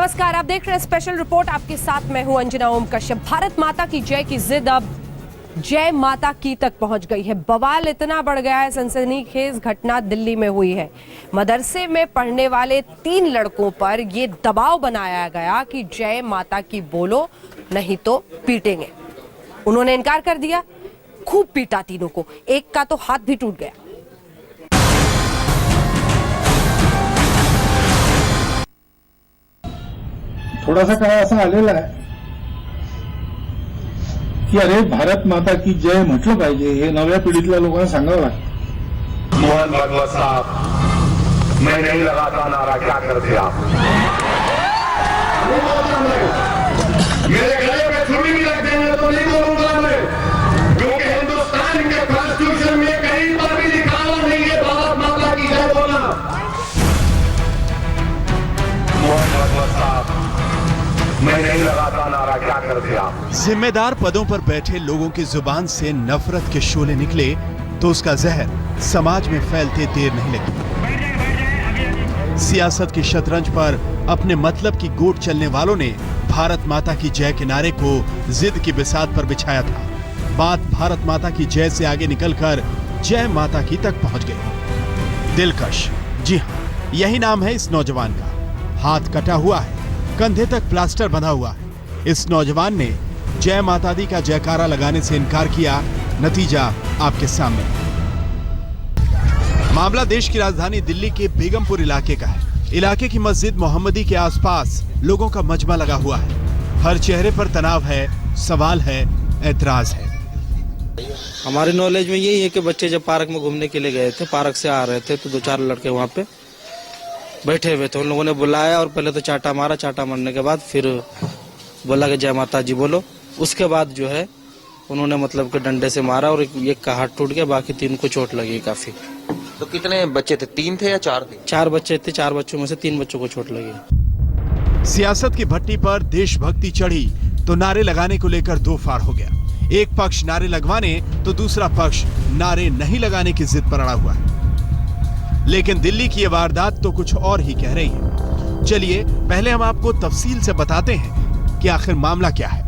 नमस्कार, आप देख रहे हैं स्पेशल रिपोर्ट। आपके साथ मैं हूं अंजना ओम कश्यप। भारत माता की जय की जिद अब जय माता की तक पहुंच गई है। बवाल इतना बढ़ गया है, सनसनीखेज घटना दिल्ली में हुई है। मदरसे में पढ़ने वाले 3 लड़कों पर यह दबाव बनाया गया कि जय माता की बोलो नहीं तो पीटेंगे। उन्होंने इनकार कर दिया, खूब पीटा तीनों को, एक का तो हाथ भी टूट गया। थोड़ा सा काळ असा आलेला आहे की अरे भारत माता की जय म्हटलं पाहिजे, हे नव्या पिढीतल्या लोकांना सांगावं लागतं। मोहन भागवत साहब, मैं नहीं लगाता नारा, क्या करते आप? मेरे गले में छुरी भी रख देंगे तो नहीं बोलूंगा मैं, क्योंकि हिंदुस्तान के कॉन्स्टिट्यूशन में कहीं पर भी लिखा हुआ नहीं है भारत माता की जय बोलना। मोहन भागवत साहब, मैं नहीं लगाता नारा, क्या करते आप? जिम्मेदार पदों पर बैठे लोगों की जुबान से नफरत के शोले निकले तो उसका जहर समाज में फैलते देर नहीं लगी। सियासत की शतरंज पर अपने मतलब की गोट चलने वालों ने भारत माता की जय के नारे को जिद की बिसात पर बिछाया था। बात भारत माता की जय से आगे निकलकर जय माता की तक पहुंच गई। दिलकश, जी हाँ, यही नाम है इस नौजवान का। हाथ कटा हुआ है, कंधे तक प्लास्टर बंधा हुआ है। इस नौजवान ने जय माता दी का जयकारा लगाने से इनकार किया। नतीजा आपके सामने। मामला देश की राजधानी दिल्ली के बेगमपुर इलाके का है। इलाके की मस्जिद मोहम्मदी के आसपास लोगों का मजमा लगा हुआ है। हर चेहरे पर तनाव है, सवाल है, एतराज है। हमारे नॉलेज में यही है कि बच्चे जब पार्क में घूमने के लिए गए थे, पार्क से आ रहे थे तो 2-4 लड़के वहाँ पे बैठे हुए थे। उन लोगों ने बुलाया और पहले तो चाटा मारा। चाटा मारने के बाद फिर बोला कि जय माता जी बोलो। उसके बाद जो है उन्होंने मतलब कि डंडे से मारा और एक का हाथ टूट गया, बाकी 3 को चोट लगी काफी। तो कितने बच्चे थे? 3 थे या 4 थे? 4 बच्चे थे। 4 बच्चों में से 3 बच्चों को चोट लगी। सियासत की भट्टी पर देशभक्ति चढ़ी तो नारे लगाने को लेकर 2 फाड़ हो गया। एक पक्ष नारे लगवाने तो दूसरा पक्ष नारे नहीं लगाने की जिद पर अड़ा हुआ है। लेकिन दिल्ली की ये वारदात तो कुछ और ही कह रही है। चलिए पहले हम आपको तफसील से बताते हैं कि आखिर मामला क्या है।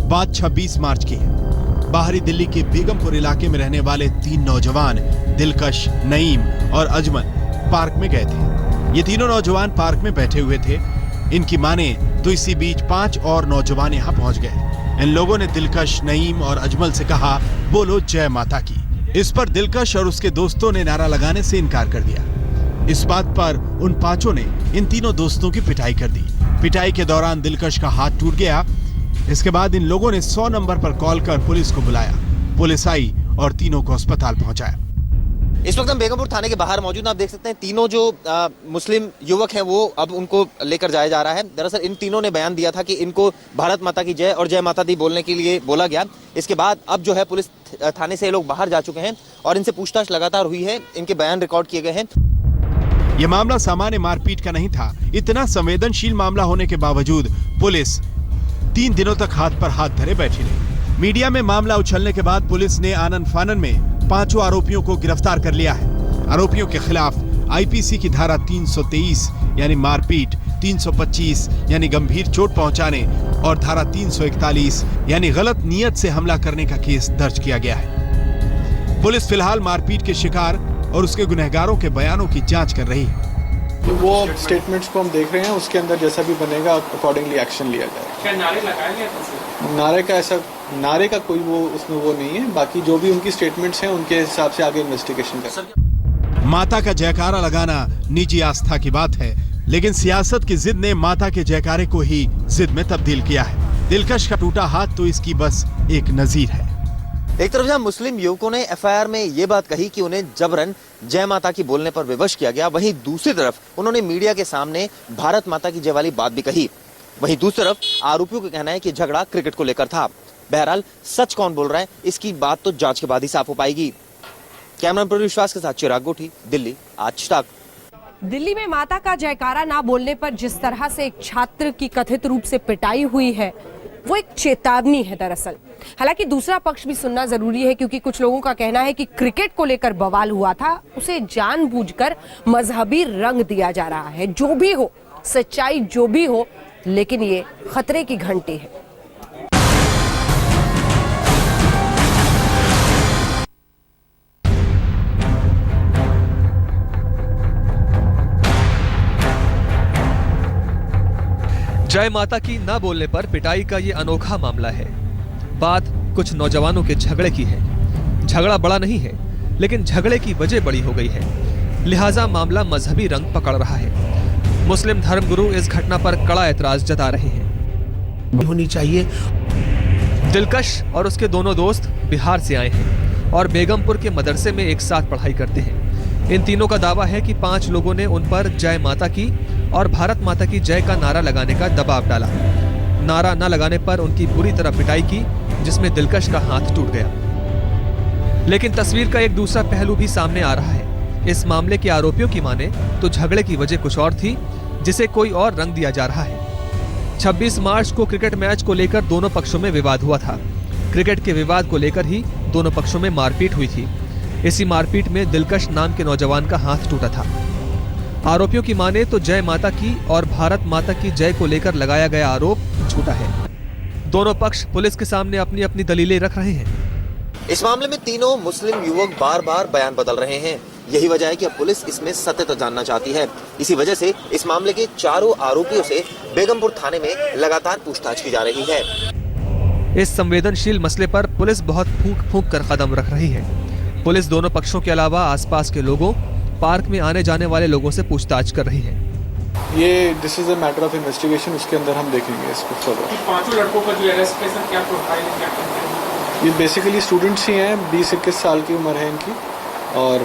बात 26 मार्च की है। बाहरी दिल्ली के बेगमपुर इलाके में रहने वाले 3 नौजवान दिलकश, नईम और अजमल पार्क में गए थे। ये तीनों नौजवान पार्क में बैठे हुए थे। इनकी माने तो इसी बीच 5 और नौजवान यहाँ पहुंच गए। इन लोगों ने दिलकश, नईम और अजमल से कहा, बोलो जय माता की। इस पर दिलकश और उसके दोस्तों ने नारा लगाने से इनकार कर दिया। इस बात पर उन 5 ने इन तीनों दोस्तों की पिटाई कर दी। पिटाई के दौरान दिलकश का हाथ टूट गया। इसके बाद इन लोगों ने 100 नंबर पर कॉल कर पुलिस को बुलाया। पुलिस आई और तीनों को अस्पताल पहुंचाया। इस वक्त हम बेगमपुर थाने के बाहर मौजूद हैं। आप देख सकते हैं तीनों जो मुस्लिम युवक हैं वो अब उनको लेकर जाया जा रहा है। दरअसल इन तीनों ने बयान दिया था कि इनको भारत माता की जय और जय माता दी बोलने के लिए बोला गया। इसके बाद अब जो है पुलिस थाने से ये लोग बाहर जा चुके हैं और इनसे पूछताछ लगातार हुई है। इनके बयान रिकॉर्ड किए गए हैं। यह मामला सामान्य मारपीट का नहीं था। इतना संवेदनशील मामला होने के बावजूद पुलिस 3 दिनों तक हाथ पर हाथ धरे बैठी रही। मीडिया में मामला उछलने के बाद पुलिस ने आनन फानन में 5 आरोपियों को गिरफ्तार कर लिया है। आरोपियों के खिलाफ आईपीसी की धारा 323 यानी मारपीट, 325 यानी गंभीर चोट पहुंचाने और धारा 341 यानी गलत नियत से हमला करने का केस दर्ज किया गया है। पुलिस फिलहाल मारपीट के शिकार और उसके गुनहगारों के बयानों की जांच कर रही है। वो स्टेटमेंट्स को हम देख रहे हैं, उसके अंदर जैसा भी बनेगा अकॉर्डिंगली एक्शन लिया जाएगा। क्या नारे लगाए गए? नारे का कोई वो उसमें वो नहीं है। बाकी जो भी उनकी स्टेटमेंट्स हैं उनके हिसाब से आगे इन्वेस्टिगेशन करेंगे। माता का जयकारा लगाना निजी आस्था की बात है, लेकिन सियासत की जिद ने माता के जयकारे को ही जिद में तब्दील किया है। दिलकश का टूटा हाथ तो इसकी बस एक नजीर है। एक तरफ जहां मुस्लिम युवकों ने एफआईआर में ये बात कही कि उन्हें जबरन जय माता की बोलने पर विवश किया गया, वहीं दूसरी तरफ उन्होंने मीडिया के सामने भारत माता की जय वाली बात भी कही। वहीं दूसरी तरफ आरोपियों का कहना है कि झगड़ा क्रिकेट को लेकर था। बहरहाल सच कौन बोल रहा है इसकी बात तो जांच के बाद ही साफ हो पाएगी। कैमरामैन विश्वास के साथ चिराग गोठी, दिल्ली आज तक। दिल्ली में माता का जयकारा ना बोलने पर जिस तरह से एक छात्र की कथित रूप से पिटाई हुई है, वो एक चेतावनी है दरअसल। हालांकि दूसरा पक्ष भी सुनना जरूरी है, क्योंकि कुछ लोगों का कहना है कि क्रिकेट को लेकर बवाल हुआ था, उसे जानबूझकर मजहबी रंग दिया जा रहा है। जो भी हो, सच्चाई जो भी हो, लेकिन ये खतरे की घंटी है। जय माता की ना बोलने पर पिटाई का ये अनोखा मामला है। बात कुछ नौजवानों के झगड़े की है। झगड़ा बड़ा नहीं है, लेकिन झगड़े की वजह बड़ी हो गई है, लिहाजा मामला मजहबी रंग पकड़ रहा है। मुस्लिम धर्मगुरु इस घटना पर कड़ा ऐतराज जता रहे हैं। होनी चाहिए। दिलकश और उसके दोनों दोस्त बिहार से आए हैं और बेगमपुर के मदरसे में एक साथ पढ़ाई करते हैं। इन तीनों का दावा है कि 5 लोगों ने उन पर जय माता की और भारत माता की जय का नारा लगाने का दबाव डाला। नारा न लगाने पर उनकी बुरी तरह पिटाई की, जिसमें दिलकश का हाथ टूट गया। लेकिन तस्वीर का एक दूसरा पहलू भी सामने आ रहा है। इस मामले के आरोपियों की माने तो झगड़े की वजह कुछ और थी, जिसे कोई और रंग दिया जा रहा है। 26 मार्च को क्रिकेट मैच को लेकर दोनों पक्षों में विवाद हुआ था। क्रिकेट के विवाद को लेकर ही दोनों पक्षों में मारपीट हुई थी। इसी मारपीट में दिलकश नाम के नौजवान का हाथ टूटा था। आरोपियों की माने तो जय माता की और भारत माता की जय को लेकर लगाया गया आरोप झूठा है। दोनों पक्ष पुलिस के सामने अपनी अपनी दलीलें रख रहे हैं। इस मामले में तीनों मुस्लिम युवक बार बार बयान बदल रहे हैं। यही वजह है कि अब पुलिस इसमें सत्यता जानना चाहती है। इसी वजह से इस मामले के चारों आरोपियों से बेगमपुर थाने में लगातार पूछताछ की जा रही है। इस संवेदनशील मसले पर पुलिस बहुत फूंक कर कदम रख रही है। पुलिस दोनों पक्षों के अलावा आसपास के लोगों, पार्क में आने जाने वाले लोगों से पूछताछ कर रही है। ये this is a matter of investigation, उसके अंदर हम देखेंगे इसको फर्दर। 5 लड़कों का जो अरेस्ट है, क्या प्रोफाइल है, क्या करते हैं? ये बेसिकली स्टूडेंट्स ही हैं, 20-21 साल की उम्र है इनकी, और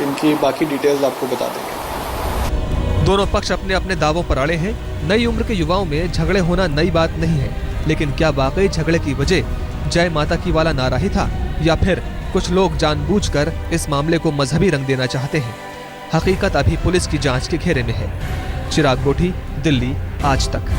इनकी बाकी डिटेल्स आपको बता देंगे। दोनों पक्ष अपने अपने दावों पर अड़े हैं। नई उम्र के युवाओं में झगड़े होना नई बात नहीं है, लेकिन क्या वाकई झगड़े की वजह जय माता की वाला नारा ही था, या फिर कुछ लोग जानबूझकर इस मामले को मजहबी रंग देना चाहते हैं? हकीकत अभी पुलिस की जांच के घेरे में है। चिराग कोठी, दिल्ली, आज तक।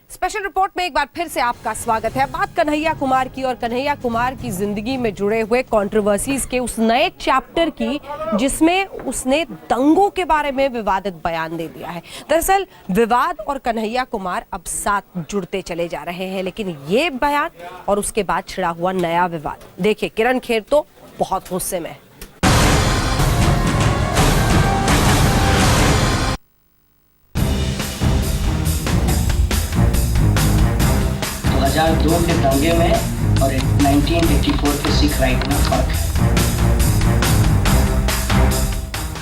स्पेशल रिपोर्ट में एक बार फिर से आपका स्वागत है। बात कन्हैया कुमार की, और कन्हैया कुमार की जिंदगी में जुड़े हुए कंट्रोवर्सीज के उस नए चैप्टर की, जिसमें उसने दंगों के बारे में विवादित बयान दे दिया है। दरअसल विवाद और कन्हैया कुमार अब साथ जुड़ते चले जा रहे हैं, लेकिन ये बयान और उसके बाद छिड़ा हुआ नया विवाद, देखिए किरण खेर तो बहुत गुस्से में है। 2002 के दंगे में और 1984 के सिख राइट में फर्क है।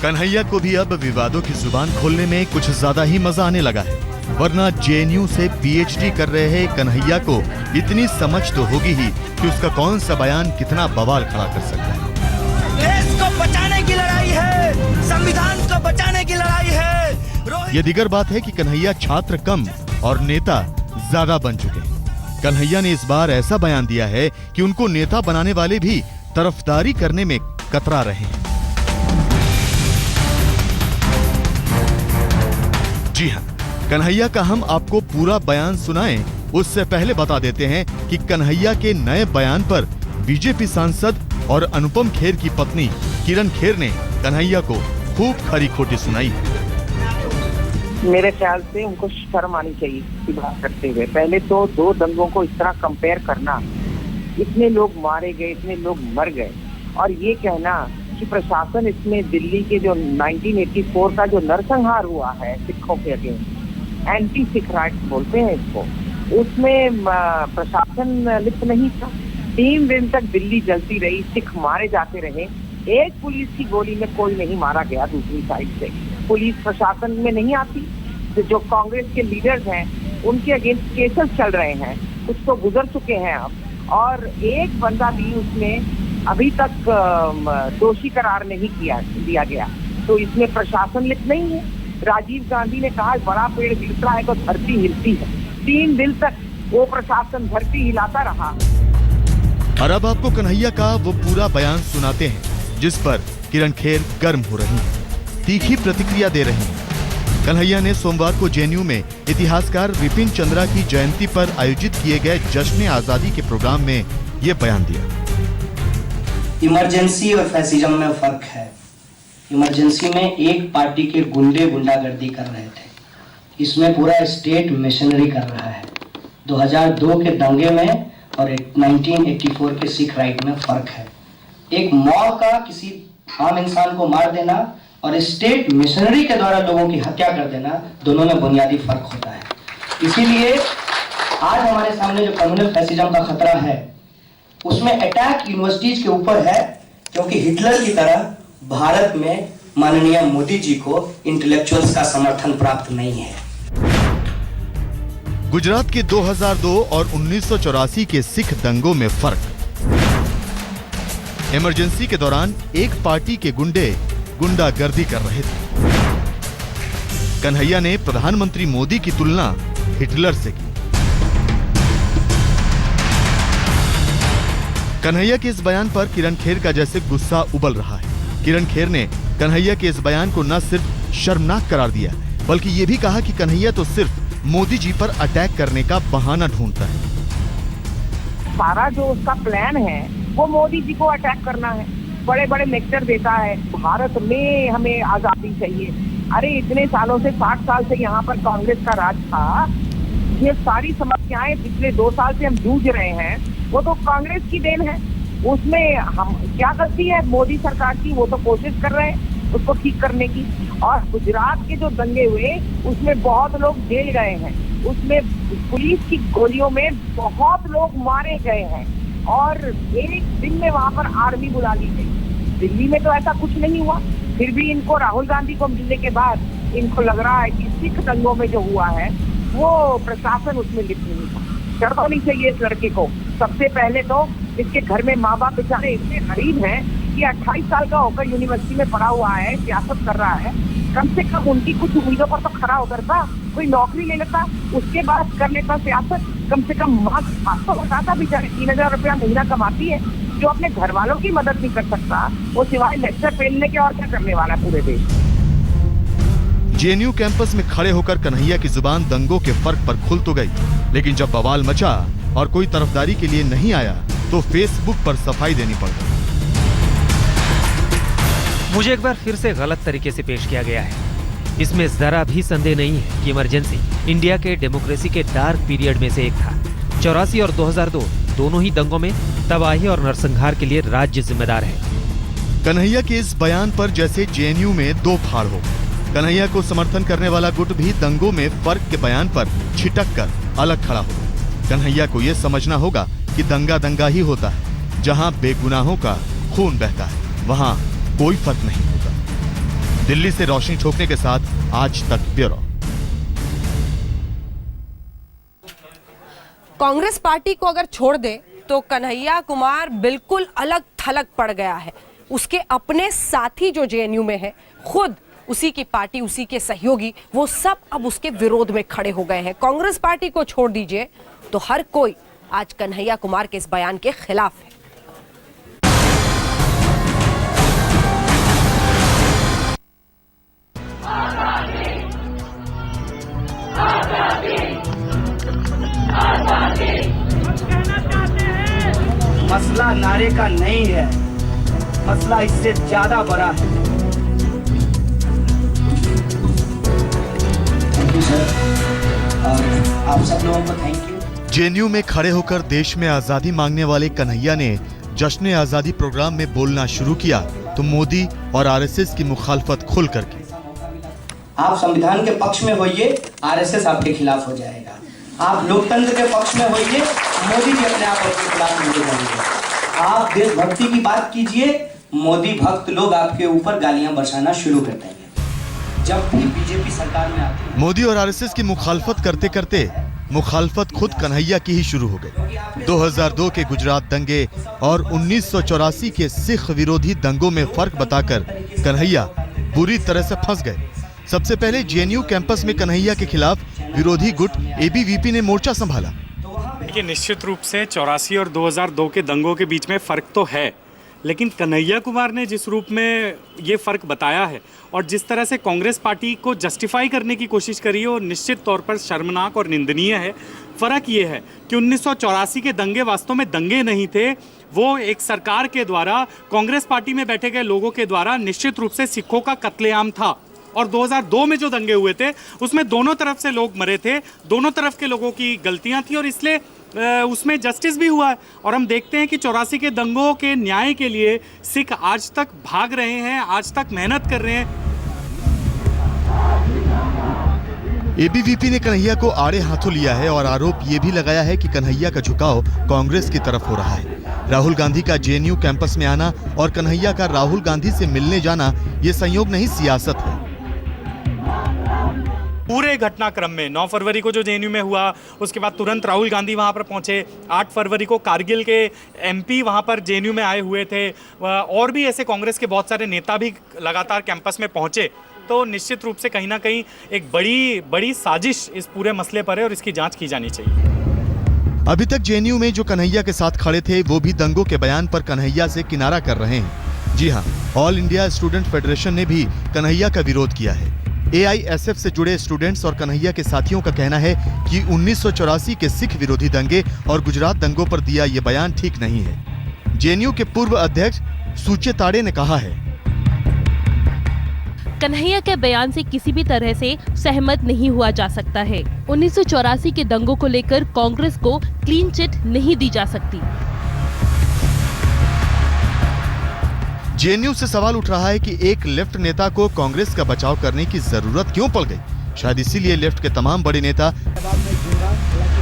कन्हैया को भी अब विवादों की जुबान खोलने में कुछ ज्यादा ही मजा आने लगा है, वरना जेएनयू से पीएचडी कर रहे कन्हैया को इतनी समझ तो होगी ही कि उसका कौन सा बयान कितना बवाल खड़ा कर सकता है। देश को बचाने की लड़ाई है, संविधान को बचाने की लड़ाई है। ये दिगर बात है कि कन्हैया छात्र कम और नेता ज्यादा बन चुके हैं। कन्हैया ने इस बार ऐसा बयान दिया है कि उनको नेता बनाने वाले भी तरफदारी करने में कतरा रहे हैं। जी हाँ, कन्हैया का हम आपको पूरा बयान सुनाएं, उससे पहले बता देते हैं कि कन्हैया के नए बयान पर बीजेपी सांसद और अनुपम खेर की पत्नी किरण खेर ने कन्हैया को खूब खरी खोटी सुनाई। मेरे ख्याल से उनको शर्म आनी चाहिए इसकी बात करते हुए। पहले तो 2 दंगों को इस तरह कंपेयर करना, इतने लोग मारे गए, इतने लोग मर गए, और ये कहना कि प्रशासन इसमें दिल्ली के जो 1984 का जो नरसंहार हुआ है सिखों के अगेंस्ट, एंटी सिख राइट्स बोलते हैं इसको, उसमें प्रशासन लिप्त नहीं था। 3 दिन तक दिल्ली जलती रही, सिख मारे जाते रहे, एक पुलिस की गोली में कोई नहीं मारा गया। दूसरी साइड से पुलिस प्रशासन में नहीं आती, तो जो कांग्रेस के लीडर्स हैं उनके अगेंस्ट केसेस चल रहे हैं, कुछ तो गुजर चुके हैं अब, और एक बंदा भी उसमें अभी तक दोषी करार नहीं दिया गया। तो इसमें प्रशासन लिप्त नहीं है। राजीव गांधी ने कहा बड़ा पेड़ गिरता है तो धरती हिलती है। 3 दिन तक वो प्रशासन धरती हिलाता रहा। और अब आपको कन्हैया का वो पूरा बयान सुनाते हैं, जिस पर किरण खेर गर्म हो रही हैं, तीखी प्रतिक्रिया दे रही हैं। कन्हैया ने सोमवार को जेएनयू में इतिहासकार विपिन चंद्रा की जयंती पर आयोजित किए गए जश्न आजादी के प्रोग्राम में ये बयान दिया। इमरजेंसी और फैसिज्म में फर्क है। इमरजेंसी में एक पार्टी के गुंडे गुंडागर्दी कर रहे थे। इसमें पूरा स्टेट मिशनरी कर रहा है। 2002 के दंगे में और 1984 के सिख राइट में फर्क है। एक मॉब का किसी आम इंसान को मार देना और स्टेट मिशनरी के द्वारा लोगों की हत्या कर देना, दोनों में बुनियादी फर्क होता है। इसीलिए आज हमारे सामने जो कम्युनल फैसिज्म का खतरा है, उसमें अटैक यूनिवर्सिटीज के ऊपर है, क्योंकि हिटलर की तरह भारत में माननीय मोदी जी को इंटेलेक्चुअल्स का समर्थन प्राप्त नहीं है। गुजरात के 2002 और 1984 के सिख दंगों में फर्क। इमरजेंसी के दौरान एक पार्टी के गुंडे गुंडागर्दी कर रहे थे। कन्हैया ने प्रधानमंत्री मोदी की तुलना हिटलर से की। कन्हैया के इस बयान पर किरण खेर का जैसे गुस्सा उबल रहा है। किरण खेर ने कन्हैया के इस बयान को न सिर्फ शर्मनाक करार दिया, बल्कि ये भी कहा कि कन्हैया तो सिर्फ मोदी जी पर अटैक करने का बहाना ढूंढता है। सारा जो उसका प्लान है वो मोदी जी को अटैक करना है। बड़े बड़े लेक्चर देता है, भारत में हमें आजादी चाहिए। अरे इतने सालों से, 60 साल से यहाँ पर कांग्रेस का राज था। ये सारी समस्याएं पिछले 2 साल से हम जूझ रहे हैं, वो तो कांग्रेस की देन है। उसमें हम क्या गलती है मोदी सरकार की? वो तो कोशिश कर रहे हैं उसको ठीक करने की। और गुजरात के जो दंगे हुए उसमें बहुत लोग जेल गए हैं, उसमें पुलिस की गोलियों में बहुत लोग मारे गए हैं और एक दिन में वहां पर आर्मी बुला ली गई। दिल्ली में तो ऐसा कुछ नहीं हुआ, फिर भी इनको राहुल गांधी को मिलने के बाद इनको लग रहा है कि सिख दंगों में जो हुआ है वो प्रशासन उसमें लिप्त नहीं था। डर होनी चाहिए इस लड़के को। सबसे पहले तो इसके घर में माँ बाप बेचारे इतने गरीब हैं कि 28 साल का होकर यूनिवर्सिटी में पढ़ा हुआ है, सियासत कर रहा है। कम से कम उनकी कुछ उम्मीदों पर तो खरा उतरता, कोई नौकरी ले लेता, उसके बाद कर लेता सियासत। कम से कम माँ बाप तो बताता, बेचारे 3000 रुपया महीना कमाती है, जो अपने घर वालों की मदद नहीं कर सकता, वो सिवाय लेक्चर पेलने के और क्या करने वाला है पूरे देश। जेएनयू कैंपस में खड़े होकर कन्हैया की जुबान दंगों के फर्क पर खुल तो गई, लेकिन जब बवाल मचा और कोई तरफदारी के लिए नहीं आया तो फेसबुक पर सफाई देनी पड़ गई। मुझे एक बार फिर से गलत तरीके से पेश किया गया है। इसमें जरा भी संदेह नहीं है कि इमरजेंसी इंडिया के डेमोक्रेसी के डार्क पीरियड में से एक था। 84 और 2002 दोनों ही दंगों में तबाही और नरसंहार के लिए राज्य जिम्मेदार है। कन्हैया के इस बयान पर जैसे जेएनयू में दो फाड़ हो। कन्हैया को समर्थन करने वाला गुट भी दंगों में फर्क के बयान पर छिटक कर अलग खड़ा हो। कन्हैया को यह समझना होगा कि दंगा दंगा ही होता है। जहां बेगुनाहों का खून बहता है वहां कोई फर्क नहीं होता। दिल्ली से रोशनी ठोकने के साथ आज तक ब्यूरो। कांग्रेस पार्टी को अगर छोड़ दे तो कन्हैया कुमार बिल्कुल अलग थलग पड़ गया है। उसके अपने साथी जो जेएनयू में है, खुद उसी की पार्टी, उसी के सहयोगी, वो सब अब उसके विरोध में खड़े हो गए हैं। कांग्रेस पार्टी को छोड़ दीजिए तो हर कोई आज कन्हैया कुमार के इस बयान के खिलाफ है। मसला नारे का नहीं है, मसला इससे ज्यादा बड़ा है। थैंक यू सर, आप सब लोगों को थैंक यू। जेएनयू में खड़े होकर देश में आजादी मांगने वाले कन्हैया ने जश्न आजादी प्रोग्राम में बोलना शुरू किया तो मोदी और आरएसएस की मुखालफत खुल कर की। आप संविधान के पक्ष में होइए, आरएसएस आपके खिलाफ हो जाएगा। आप लोकतंत्र के पक्ष में होइए, मोदी भी अपने आप आपके खिलाफ हो जाएंगे। आप देशभक्ति की बात कीजिए, मोदी भक्त लोग आपके ऊपर गालियां बरसाना शुरू कर देंगे। जब भी बीजेपी सरकार में आती है, मोदी और आरएसएस की मुखालफत करते करते मुखालफत खुद कन्हैया की ही शुरू हो गई। 2002 के गुजरात दंगे और 1984 के सिख विरोधी दंगों में फर्क बताकर कन्हैया बुरी तरह से फंस गए। सबसे पहले जेएनयू कैंपस में कन्हैया के खिलाफ विरोधी गुट एबीवीपी ने मोर्चा संभाला। देखिए, निश्चित रूप से 84 और 2002 के दंगों के बीच में फर्क तो है, लेकिन कन्हैया कुमार ने जिस रूप में ये फ़र्क बताया है और जिस तरह से कांग्रेस पार्टी को जस्टिफाई करने की कोशिश करी है, वो निश्चित तौर पर शर्मनाक और निंदनीय है। फ़र्क ये है कि 1984 के दंगे वास्तव में दंगे नहीं थे, वो एक सरकार के द्वारा, कांग्रेस पार्टी में बैठे गए लोगों के द्वारा निश्चित रूप से सिखों का कत्लेआम था। और 2002 में जो दंगे हुए थे उसमें दोनों तरफ से लोग मरे थे, दोनों तरफ के लोगों की गलतियां थी और इसलिए उसमें जस्टिस भी हुआ है। और हम देखते हैं कि 84 के दंगों के न्याय के लिए सिख आज तक भाग रहे हैं, आज तक मेहनत कर रहे हैं। एबीवीपी ने कन्हैया को आड़े हाथों लिया है और आरोप ये भी लगाया है कि कन्हैया का झुकाव कांग्रेस की तरफ हो रहा है। राहुल गांधी का जेएनयू कैंपस में आना और कन्हैया का राहुल गांधी से मिलने जाना ये संयोग नहीं, सियासत है। पूरे घटनाक्रम में 9 फरवरी को जो जेएनयू में हुआ, उसके बाद तुरंत राहुल गांधी वहां पर पहुंचे। 8 फरवरी को कारगिल के एमपी वहां पर जेएनयू में आए हुए थे और भी ऐसे कांग्रेस के बहुत सारे नेता भी लगातार कैंपस में पहुंचे। तो निश्चित रूप से कहीं ना कहीं एक बड़ी साजिश इस पूरे मसले पर है और इसकी जांच की जानी चाहिए। अभी तक जेएनयू में जो कन्हैया के साथ खड़े थे वो भी दंगों के बयान पर कन्हैया से किनारा कर रहे हैं। जी हां, ऑल इंडिया स्टूडेंट फेडरेशन ने भी कन्हैया का विरोध किया है। एआईएसएफ से जुड़े स्टूडेंट्स और कन्हैया के साथियों का कहना है कि 1984 के सिख विरोधी दंगे और गुजरात दंगों पर दिया ये बयान ठीक नहीं है। जेएनयू के पूर्व अध्यक्ष सूचे ताड़े ने कहा है, कन्हैया के बयान से किसी भी तरह से सहमत नहीं हुआ जा सकता है। 1984 के दंगों को लेकर कांग्रेस को क्लीन चिट नहीं दी जा सकती। जेएनयू से सवाल उठ रहा है कि एक लेफ्ट नेता को कांग्रेस का बचाव करने की जरूरत क्यों पड़ गई। शायद इसीलिए लेफ्ट के तमाम बड़े नेता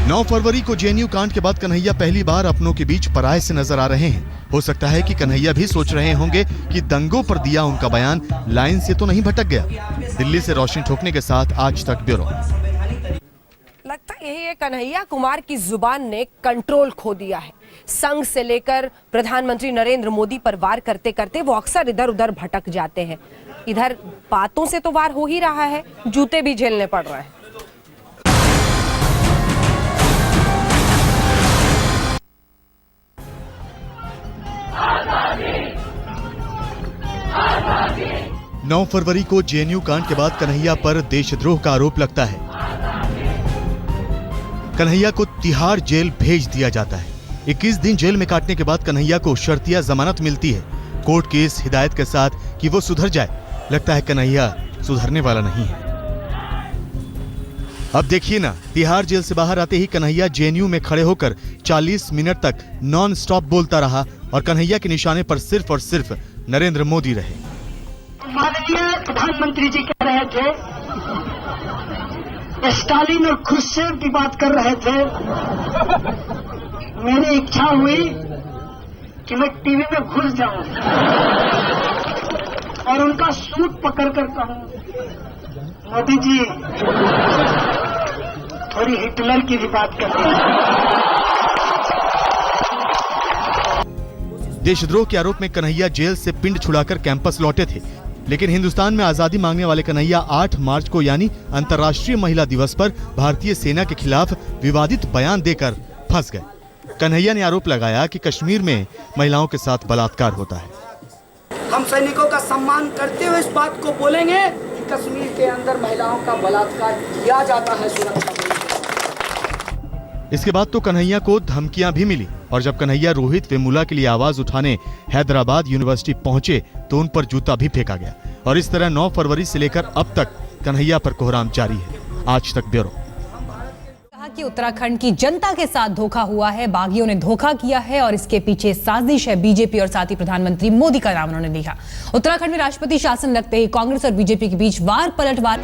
9 फरवरी को जेएनयू कांड के बाद कन्हैया पहली बार अपनों के बीच पराये से नजर आ रहे हैं। हो सकता है कि कन्हैया भी सोच रहे होंगे कि दंगों पर दिया उनका बयान लाइन से तो नहीं भटक गया। दिल्ली से रोशनी ठोकने के साथ आज तक ब्यूरो। लगता यही है, कन्हैया कुमार की जुबान ने कंट्रोल खो दिया है। संघ से लेकर प्रधानमंत्री नरेंद्र मोदी पर वार करते करते वो अक्सर इधर उधर भटक जाते हैं। इधर बातों से तो वार हो ही रहा है, जूते भी झेलने पड़ रहे हैं। आजादी। 9 फरवरी को जेएनयू कांड के बाद कन्हैया पर देशद्रोह का आरोप लगता है। कन्हैया को तिहाड़ जेल भेज दिया जाता है। 21 दिन जेल में काटने के बाद कन्हैया को शर्तिया जमानत मिलती है, कोर्ट की इस हिदायत के साथ कि वो सुधर जाए। लगता है कन्हैया सुधरने वाला नहीं है। अब देखिए ना, तिहाड़ जेल से बाहर आते ही कन्हैया जेएनयू में खड़े होकर 40 मिनट तक नॉन स्टॉप बोलता रहा और कन्हैया के निशाने पर सिर्फ और सिर्फ नरेंद्र मोदी रहे। माननीय प्रधानमंत्री जी कह रहे थे, स्टालिन और खुर्शीद की बात कर रहे थे। मेरी इच्छा हुई कि मैं टीवी में घुस जाऊं और उनका सूट पकड़ कर कहूं, मोदी जी थोड़ी हिटलर की भी बात कर रहे हैं। देशद्रोह के आरोप में कन्हैया जेल से पिंड छुड़ाकर कैंपस लौटे थे, लेकिन हिंदुस्तान में आजादी मांगने वाले कन्हैया 8 मार्च को यानी अंतर्राष्ट्रीय महिला दिवस पर भारतीय सेना के खिलाफ विवादित बयान देकर फंस गए। कन्हैया ने आरोप लगाया कि कश्मीर में महिलाओं के साथ बलात्कार होता है। हम सैनिकों का सम्मान करते हुए इस बात को बोलेंगे कि कश्मीर के अंदर महिलाओं का बलात्कार किया जाता है सुरक्षा। इसके बाद तो कन्हैया को धमकियां भी मिली और जब कन्हैया रोहित वेमुला के लिए आवाज उठाने हैदराबाद यूनिवर्सिटी पहुंचे तो उन पर जूता भी फेंका गया। और इस तरह 9 फरवरी से लेकर अब तक कन्हैया पर कोहराम जारी है। आज तक ब्यूरो। कहा कि उत्तराखंड की जनता के साथ धोखा हुआ है, बागियों ने धोखा किया है और इसके पीछे साजिश है बीजेपी और साथ ही प्रधानमंत्री मोदी का नाम उन्होंने लिखा। उत्तराखंड में राष्ट्रपति शासन लगते ही कांग्रेस और बीजेपी के बीच वार पलटवार।